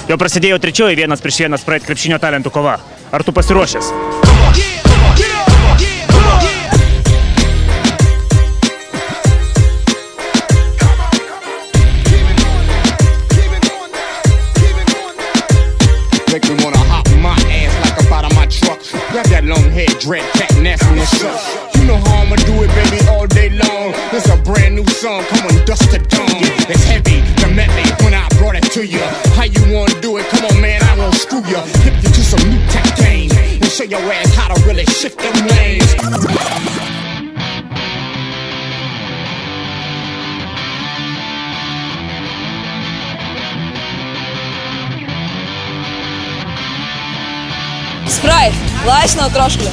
Jau prasidėjo trečioji 1-1 Sprite krepšinio talentų kova. Ar tu pasiruošęs? Make me wanna hop my ass like I'm out of my truck. Grab that long head, dread, cat, nasty and suck. You know how I'ma do it, baby, all day long. This a brand new song, come on, dust the dawn. It's heavy, the medley, when I brought it to you. How you wanna do it? Come on, man, I won't screw you. Hip you to some new tech game and show your ass how to really shift them lanes. Sprite, laisvina troškulį.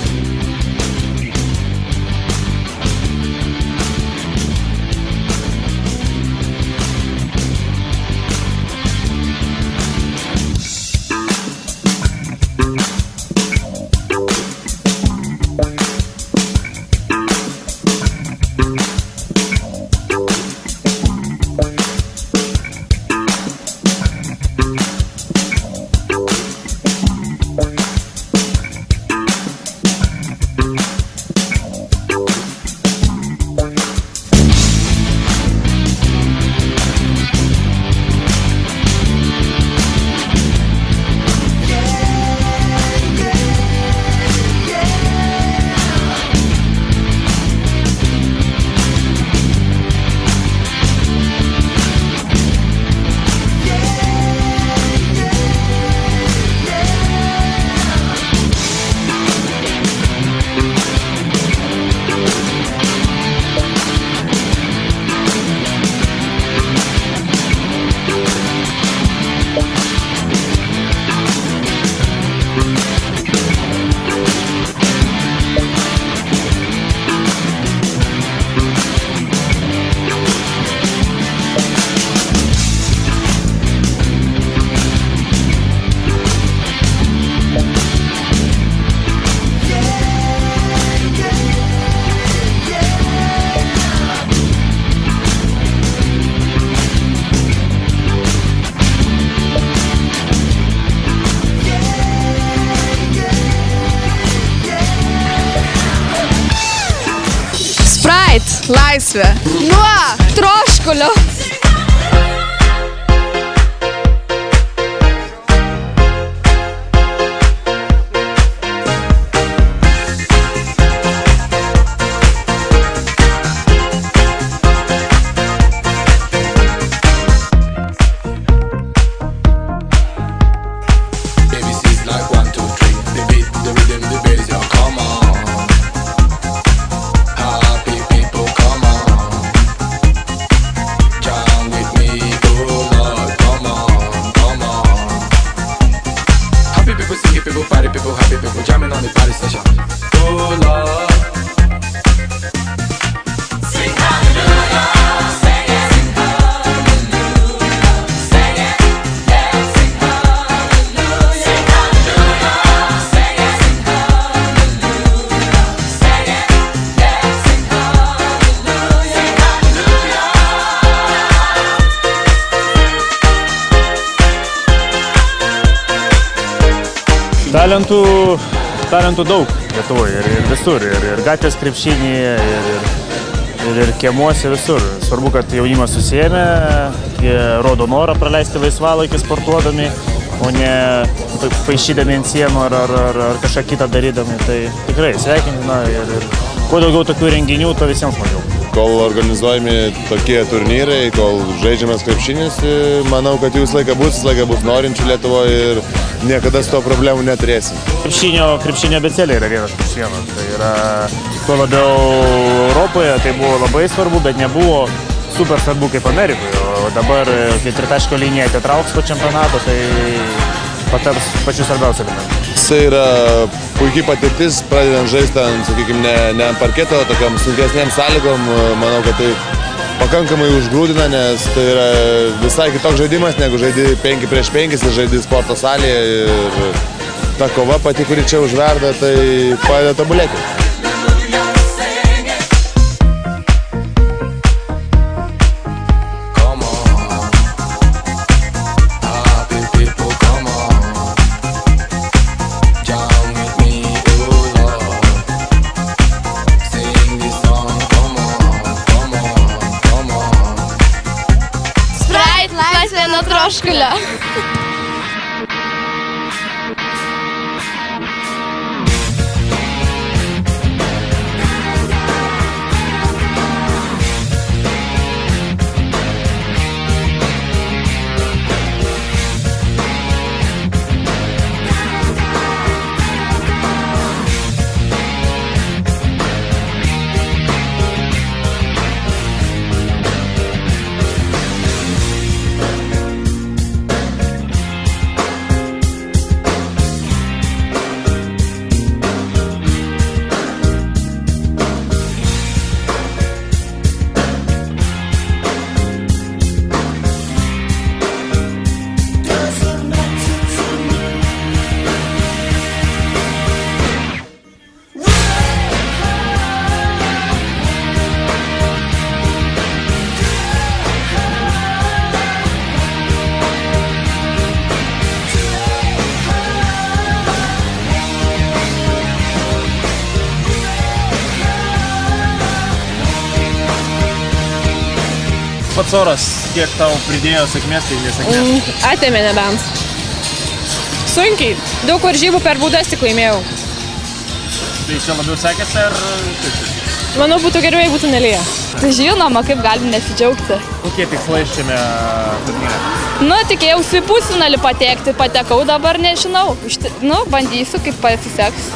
Laisvė nuo troškulio. People party, people happy, people jamming on the party session. Oh Lord, sing hallelujah, sing it, sing hallelujah, sing it, yeah, sing hallelujah, sing hallelujah, sing it, sing hallelujah, sing it, yeah, sing hallelujah, sing Talentų daug Lietuvoje ir visur, ir gatvės krepšinyje, ir kiemuose visur. Svarbu, kad jaunimas susiėmė, jie rodo norą praleisti laisvalaikį sportuodami, o ne paišydami ant sienų ar kažką kitą darydami. Tai tikrai sveikintina ir kuo daugiau tokių renginių, to visiems smagiau. Kol organizuojami tokie turnyrai, kol žaidžiamas krepšinis, manau, kad jų visą laiką bus norinčių Lietuvoje ir niekada su to problemų neturėsim. Krepšinio abėcėlė yra 1+1. Tai yra tuo labiau Europoje, tai buvo labai svarbu, bet nebuvo super svarbu kaip Amerikoje. O dabar, kai tritaškio linija atitrauks po čempionato, tai pataps pačius svarbiausius elementus. Tai yra puikiai patirtis, pradedant žaisti, sakykime, ne ant parketo, tokiam sunkesnėm sąlygom. Manau, kad tai pakankamai užgrūdina, nes tai yra visai kitoks žaidimas, negu žaidi 5-5 ir žaidi sporto salėje. Ir ta kova pati, kuri čia užverda, tai padeda tobulėti. Come on, happy people. troškulio. Pats oras, kiek tau pridėjo sėkmės, tai nesėkmės? Atėmė nebent. Sunkiai. Daug varžybų per baudas tik laimėjau. Tai čia labiau sekėsi ar kaip? Manau, būtų geriau, jei būtų nelyja. Tai žinoma, kaip galim nesidžiaugti. Kokie tikslai šiame turnyre? Nu, tikėjausi į pusfinalį patekti, patekau, dabar nežinau. Bandysiu, kaip pasiseks.